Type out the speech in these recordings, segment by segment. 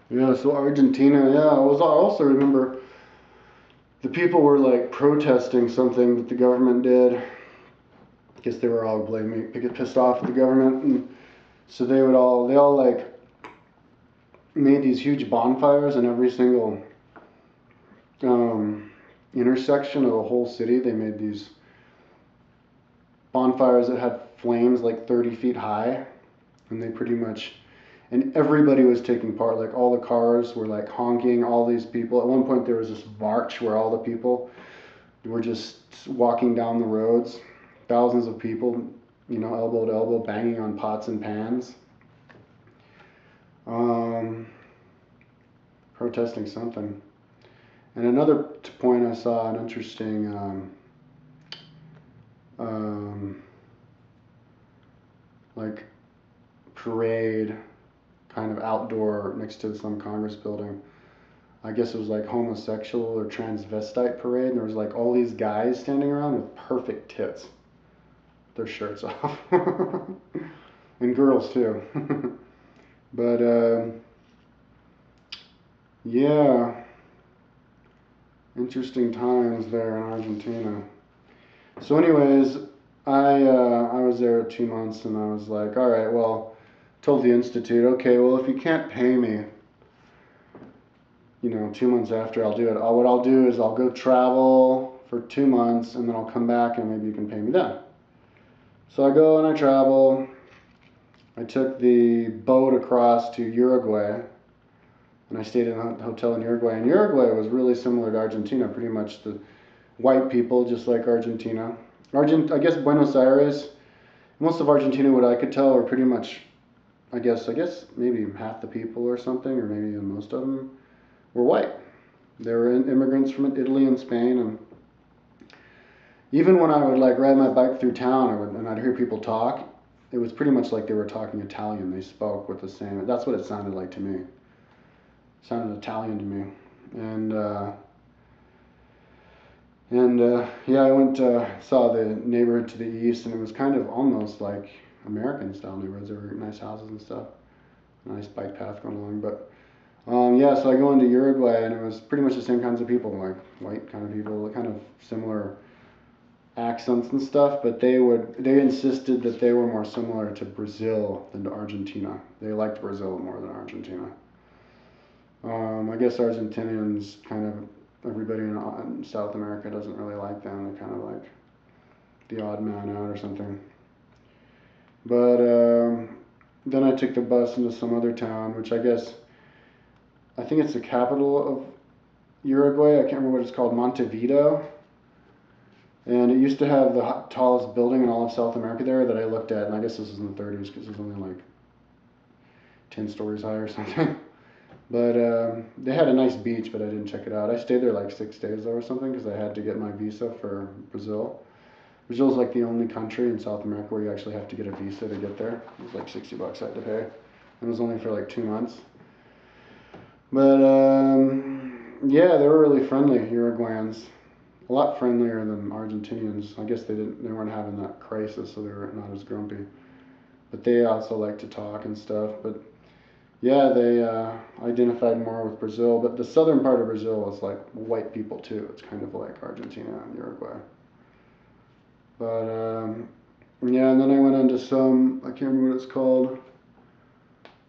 Yeah, so Argentina, yeah, I also remember the people were like protesting something that the government did. I guess they were all blaming, get pissed off at the government, and so they all like made these huge bonfires in every single um, intersection of the whole city. They made these bonfires that had flames like 30 feet high, and they pretty much, and everybody was taking part. Like all the cars were like honking, all these people. At one point, there was this march where all the people were just walking down the roads, thousands of people, elbow to elbow, banging on pots and pans, um, protesting something. And another point I saw an interesting um, like parade kind of outdoor next to some Congress building. I guess it was like homosexual or transvestite parade. And there was like all these guys standing around with perfect tits, their shirts off, and girls too. But yeah, interesting times there in Argentina. So, anyways, I was there 2 months, and I was like, all right, well, told the institute, okay, well, if you can't pay me, 2 months after, I'll do it. What I'll do is I'll go travel for 2 months, and then I'll come back, and maybe you can pay me then. So I go and I travel. I took the boat across to Uruguay, and I stayed in a hotel in Uruguay. And Uruguay was really similar to Argentina, pretty much the white people, just like Argentina. I guess Buenos Aires, most of Argentina, what I could tell, are pretty much, I guess maybe half the people or something, or maybe even most of them, were white. They were immigrants from Italy and Spain, and even when I would like ride my bike through town, and I'd hear people talk, it was pretty much like they were talking Italian. They spoke with the same. That's what it sounded like to me. It sounded Italian to me, and yeah, I went saw the neighborhood to the east, and it was kind of almost like American style neighborhoods. There were nice houses and stuff, nice bike path going along. But yeah, so I go into Uruguay, and it was pretty much the same kinds of people, like white kind of people, kind of similar accents and stuff. But they insisted that they were more similar to Brazil than to Argentina. They liked Brazil more than Argentina. I guess Argentinians kind of everybody in South America doesn't really like them. They're kind of like the odd man out or something. But then I took the bus into some other town, which I think it's the capital of Uruguay. I can't remember what it's called, Montevideo. And it used to have the tallest building in all of South America there that I looked at, and I guess this was in the 30s because it was only like 10 stories high or something. But they had a nice beach, but I didn't check it out. I stayed there like 6 days though or something because I had to get my visa for Brazil. Brazil is like the only country in South America where you actually have to get a visa to get there. It was like $60 I had to pay. And it was only for like 2 months. But yeah, they were really friendly, Uruguayans. A lot friendlier than Argentinians. I guess they weren't having that crisis, so they were not as grumpy. But they also like to talk and stuff. But yeah, they identified more with Brazil. But the southern part of Brazil is like white people too. It's kind of like Argentina and Uruguay. But yeah, and then I went on to some, I can't remember what it's called,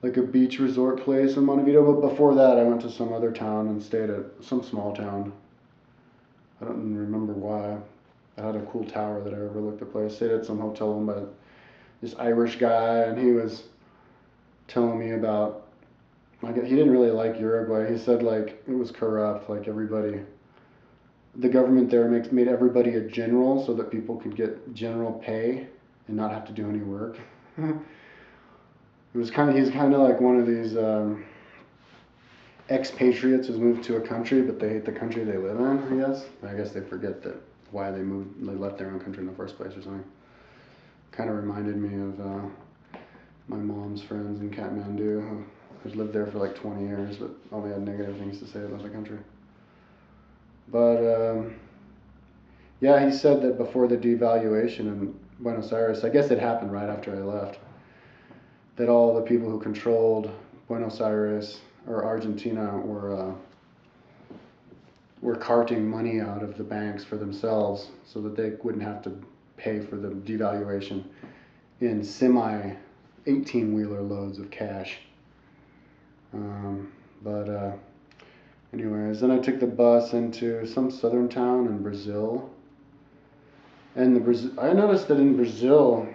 like a beach resort place in Montevideo. But before that, I went to some other town and stayed at some small town. I don't remember why. It had a cool tower that I overlooked the place. Stayed at some hotel owned by this Irish guy, and he was telling me about, like, he didn't really like Uruguay. He said like it was corrupt, like everybody. The government there made everybody a general so that people could get general pay and not have to do any work. He's kind of like one of these expatriates who's moved to a country, but they hate the country they live in. I guess they forget that why they left their own country in the first place or something. Kind of reminded me of my mom's friends in Kathmandu who's lived there for like 20 years, but only had negative things to say about the country. But yeah, he said that before the devaluation in Buenos Aires, I guess it happened right after I left, that all the people who controlled Buenos Aires or Argentina were carting money out of the banks for themselves so that they wouldn't have to pay for the devaluation in semi 18-wheeler loads of cash. But anyways, then I took the bus into some southern town in Brazil. And I noticed that in Brazil,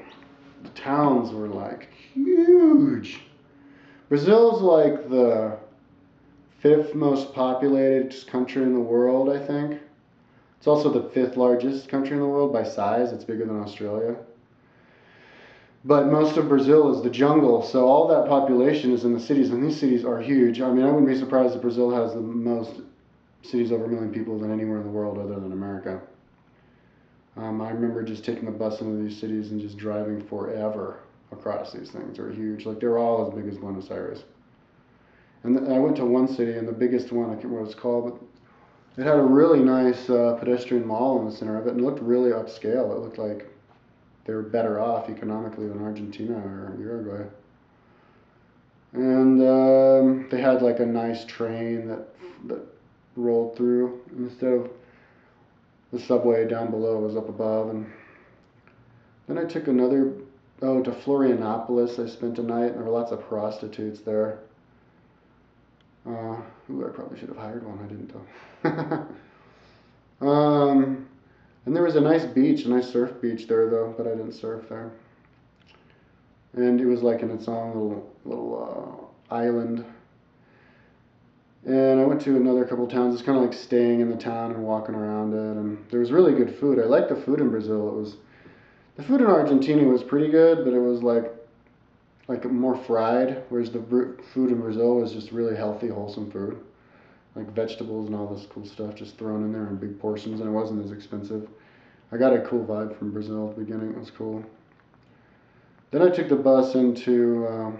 the towns were like huge. Brazil's like the 5th most populated country in the world, I think. It's also the 5th largest country in the world by size. It's bigger than Australia. But most of Brazil is the jungle, so all that population is in the cities, and these cities are huge. I mean, I wouldn't be surprised if Brazil has the most cities over 1 million people than anywhere in the world other than America. I remember just taking the bus into these cities and just driving forever across these things. They're huge. Like, they're all as big as Buenos Aires. And I went to one city, and the biggest one, I can't remember what it's called, but it had a really nice pedestrian mall in the center of it, and it looked really upscale. It looked like they were better off economically than Argentina or Uruguay. And they had like a nice train that rolled through instead of the subway down below was up above. And then I took to Florianopolis. I spent a night, and there were lots of prostitutes there. I probably should have hired one. I didn't though. And there was a nice surf beach there though, but I didn't surf there. And it was like in its own little island. And I went to another couple towns, just kind of like staying in the town and walking around it. And there was really good food. I liked the food in Brazil. The food in Argentina was pretty good, but it was like more fried, whereas the food in Brazil was just really healthy, wholesome food. Like vegetables and all this cool stuff just thrown in there in big portions, and it wasn't as expensive. I got a cool vibe from Brazil at the beginning. It was cool. Then I took the bus into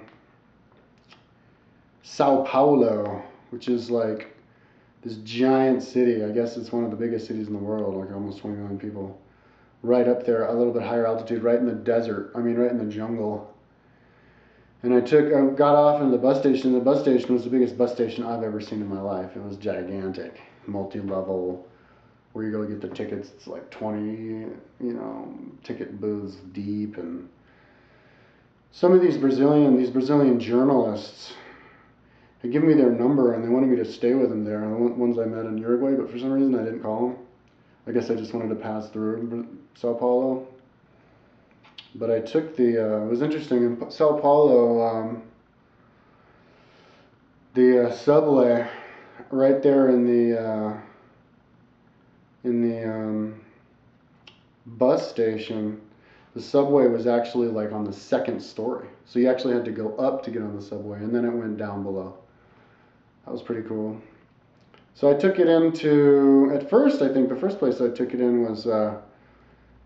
Sao Paulo, which is like this giant city. I guess it's one of the biggest cities in the world, like almost 20 million people. Right up there, a little bit higher altitude, right in the desert. I mean, right in the jungle. And I got off in the bus station. The bus station was the biggest bus station I've ever seen in my life. It was gigantic, multi-level, where you go get the tickets. It's like 20, ticket booths deep. And some of these Brazilian journalists had given me their number, and they wanted me to stay with them there. The ones I met in Uruguay, but for some reason I didn't call them. I guess I just wanted to pass through Sao Paulo. But I took it was interesting, in Sao Paulo, the subway, right there in the bus station, the subway was actually like on the 2nd story. So you actually had to go up to get on the subway, and then it went down below. That was pretty cool. So I took it at first, I think the first place I took it in was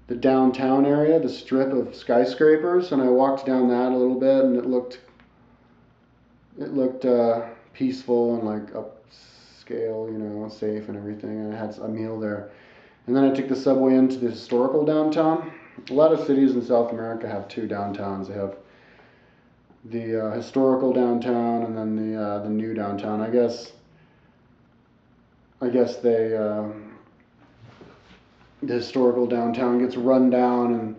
the downtown area, the strip of skyscrapers, and I walked down that a little bit, and it looked peaceful and like upscale, safe and everything. And I had a meal there, and then I took the subway into the historical downtown. A lot of cities in South America have 2 downtowns. They have the historical downtown and then the new downtown. I guess the historical downtown gets run down, and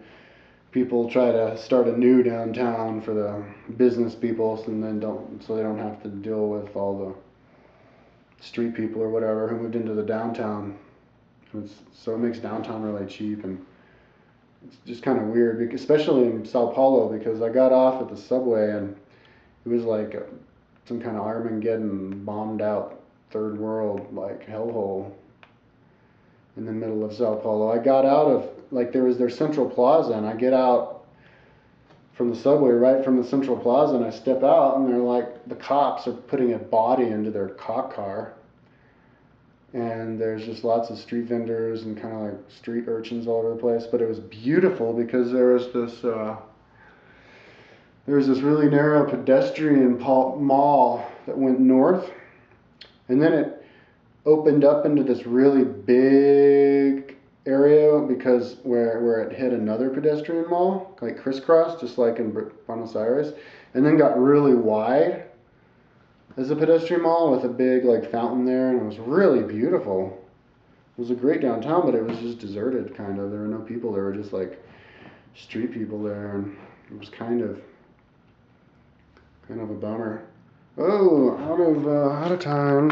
people try to start a new downtown for the business people, so they don't have to deal with all the street people or whatever who moved into the downtown. So it makes downtown really cheap, and it's just kind of weird, especially in Sao Paulo, because I got off at the subway and it was like some kind of Armageddon bombed out third world like hellhole in the middle of Sao Paulo. I got out of, there was their Central Plaza, and I get out from the subway right from the Central Plaza, and I step out, and they're like, the cops are putting a body into their cop car, and there's just lots of street vendors and kind of like street urchins all over the place. But it was beautiful because there was this really narrow pedestrian mall that went north, and then it opened up into this really big area because where it hit another pedestrian mall, like crisscross, just like in Buenos Aires, and then got really wide. There's a pedestrian mall with a big like fountain there, and it was really beautiful. It was a great downtown, but it was just deserted, kind of. There were no people. There were just like street people there, and it was kind of a bummer. Oh, out of time.